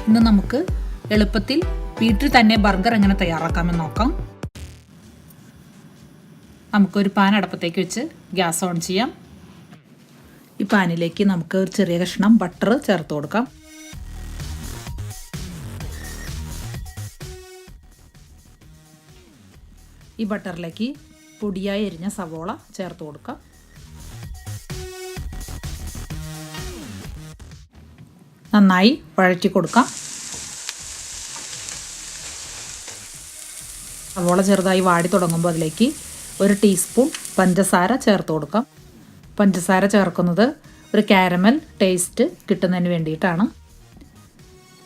ഇന്ന് നമുക്ക് എളുപ്പത്തിൽ വീട്ടിൽ തന്നെ ബർഗർ എങ്ങനെ തയ്യാറാക്കാമെന്ന് നോക്കാം. നമുക്കൊരു പാൻ അടുപ്പത്തേക്ക് വെച്ച് ഗ്യാസ് ഓൺ ചെയ്യാം. ഈ പാനിലേക്ക് നമുക്ക് ഒരു ചെറിയ കഷ്ണം ബട്ടർ ചേർത്ത് കൊടുക്കാം. ഈ ബട്ടറിലേക്ക് പൊടിയായി എരിഞ്ഞ സവോള ചേർത്ത് കൊടുക്കാം. നന്നായി വഴറ്റി കൊടുക്കാം. സവോള ചെറുതായി വാടി തുടങ്ങുമ്പോൾ അതിലേക്ക് 1 ടീസ്പൂൺ പഞ്ചസാര ചേർത്ത് കൊടുക്കാം. പഞ്ചസാര ചേർക്കുന്നത് ഒരു കാരമൽ ടേസ്റ്റ് കിട്ടുന്നതിന് വേണ്ടിയിട്ടാണ്.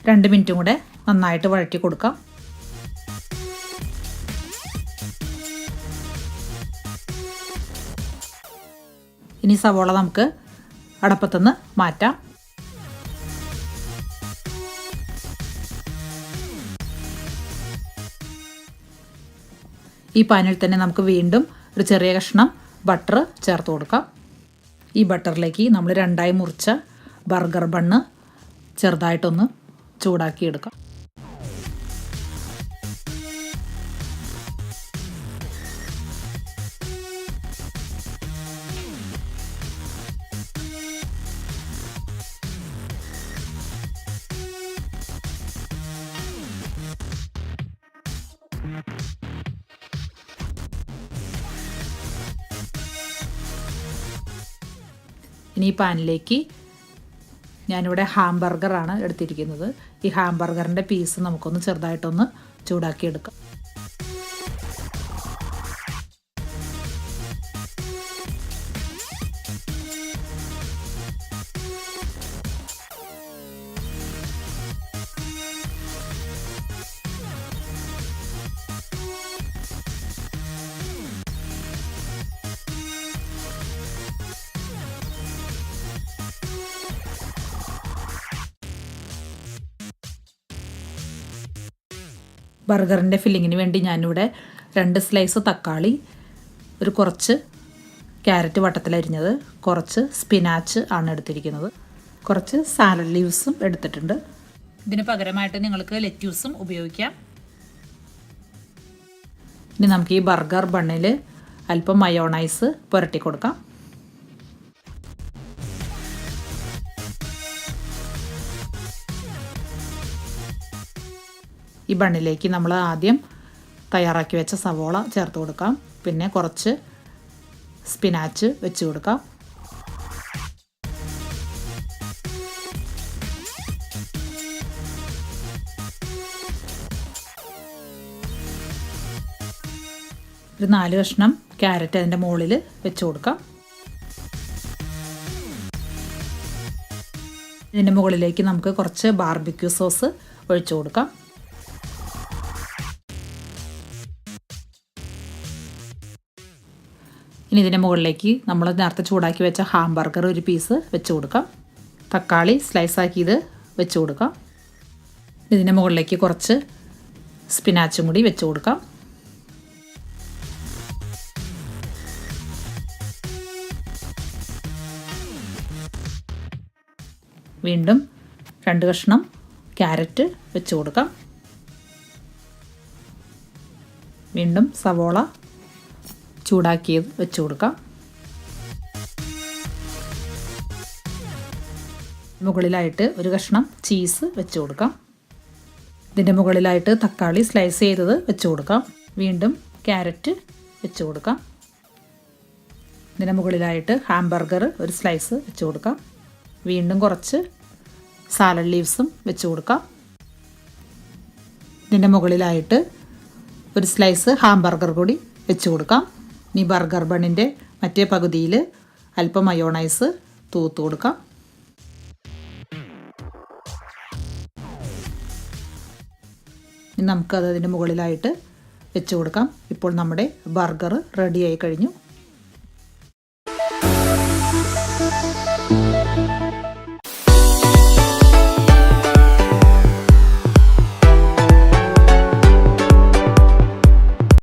2 മിനിറ്റും കൂടെ നന്നായിട്ട് വഴറ്റി കൊടുക്കാം. ഇനി സവോള നമുക്ക് അടുപ്പത്തുനിന്ന് മാറ്റാം. ഈ പാനിൽ തന്നെ നമുക്ക് വീണ്ടും ഒരു ചെറിയ കഷ്ണം ബട്ടർ ചേർത്ത് കൊടുക്കാം. ഈ ബട്ടറിലേക്ക് നമ്മൾ 2ആയി മുറിച്ച ബർഗർ ബണ്ണ് ചെറുതായിട്ടൊന്ന് ചൂടാക്കിയെടുക്കാം. ഇനി ഈ പാനിലേക്ക് ഞാനിവിടെ ഹാംബർഗറാണ് എടുത്തിരിക്കുന്നത്. ഈ ഹാംബർഗറിൻ്റെ പീസ് നമുക്കൊന്ന് ചെറുതായിട്ടൊന്ന് ചൂടാക്കിയെടുക്കാം. ബർഗറിൻ്റെ ഫില്ലിങ്ങിന് വേണ്ടി ഞാനിവിടെ 2 സ്ലൈസ് തക്കാളി, ഒരു കുറച്ച് ക്യാരറ്റ് വട്ടത്തിലരിഞ്ഞത്, കുറച്ച് സ്പിനാച്ച് ആണ് എടുത്തിരിക്കുന്നത്, കുറച്ച് സാലഡ് ലീവ്സും എടുത്തിട്ടുണ്ട്. ഇതിന് പകരമായിട്ട് നിങ്ങൾക്ക് ലെറ്റ്യൂസും ഉപയോഗിക്കാം. ഇനി നമുക്ക് ഈ ബർഗർ ബണ്ണിൽ അല്പം മയോണൈസ് പുരട്ടി കൊടുക്കാം. ഈ ബണ്ണിലേക്ക് നമ്മൾ ആദ്യം തയ്യാറാക്കി വെച്ച സവോള ചേർത്ത് കൊടുക്കാം. പിന്നെ കുറച്ച് സ്പിനാച്ച് വെച്ച് കൊടുക്കാം. ഒരു 4 കഷ്ണം ക്യാരറ്റ് അതിൻ്റെ മുകളിൽ വെച്ച് കൊടുക്കാം. ഇതിൻ്റെ മുകളിലേക്ക് നമുക്ക് കുറച്ച് ബാർബിക്യൂ സോസ് ഒഴിച്ചു കൊടുക്കാം. ഇനി ഇതിൻ്റെ മുകളിലേക്ക് നമ്മൾ നേരത്തെ ചൂടാക്കി വെച്ച ഹാംബർഗർ ഒരു പീസ് വെച്ച് കൊടുക്കാം. തക്കാളി സ്ലൈസാക്കിയത് വെച്ച് കൊടുക്കാം. ഇതിൻ്റെ മുകളിലേക്ക് കുറച്ച് സ്പിനാച്ചും കൂടി വെച്ച് കൊടുക്കാം. വീണ്ടും 2 കഷ്ണം ക്യാരറ്റ് വെച്ച് കൊടുക്കാം. വീണ്ടും സവോള ചൂടാക്കിയത് വെച്ച് കൊടുക്കാം. മുകളിലായിട്ട് ഒരു കഷ്ണം ചീസ് വെച്ച് കൊടുക്കാം. ഇതിൻ്റെ മുകളിലായിട്ട് തക്കാളി സ്ലൈസ് ചെയ്തത് വെച്ച് കൊടുക്കാം. വീണ്ടും ക്യാരറ്റ് വെച്ച് കൊടുക്കാം. ഇതിൻ്റെ മുകളിലായിട്ട് ഹാംബർഗർ ഒരു സ്ലൈസ് വെച്ച് കൊടുക്കാം. വീണ്ടും കുറച്ച് സാലഡ് ലീവ്സും വെച്ച് കൊടുക്കാം. ഇതിൻ്റെ മുകളിലായിട്ട് ഒരു സ്ലൈസ് ഹാംബർഗർ കൂടി വെച്ച് കൊടുക്കാം. ഇനി ബർഗർ ബണ്ണിൻ്റെ മറ്റേ പകുതിയിൽ അല്പം മയോണൈസ് തൂത്ത് കൊടുക്കാം. ഇനി നമുക്കത് അതിൻ്റെ മുകളിലായിട്ട് വെച്ച് കൊടുക്കാം. ഇപ്പോൾ നമ്മുടെ ബർഗർ റെഡിയായി കഴിഞ്ഞു.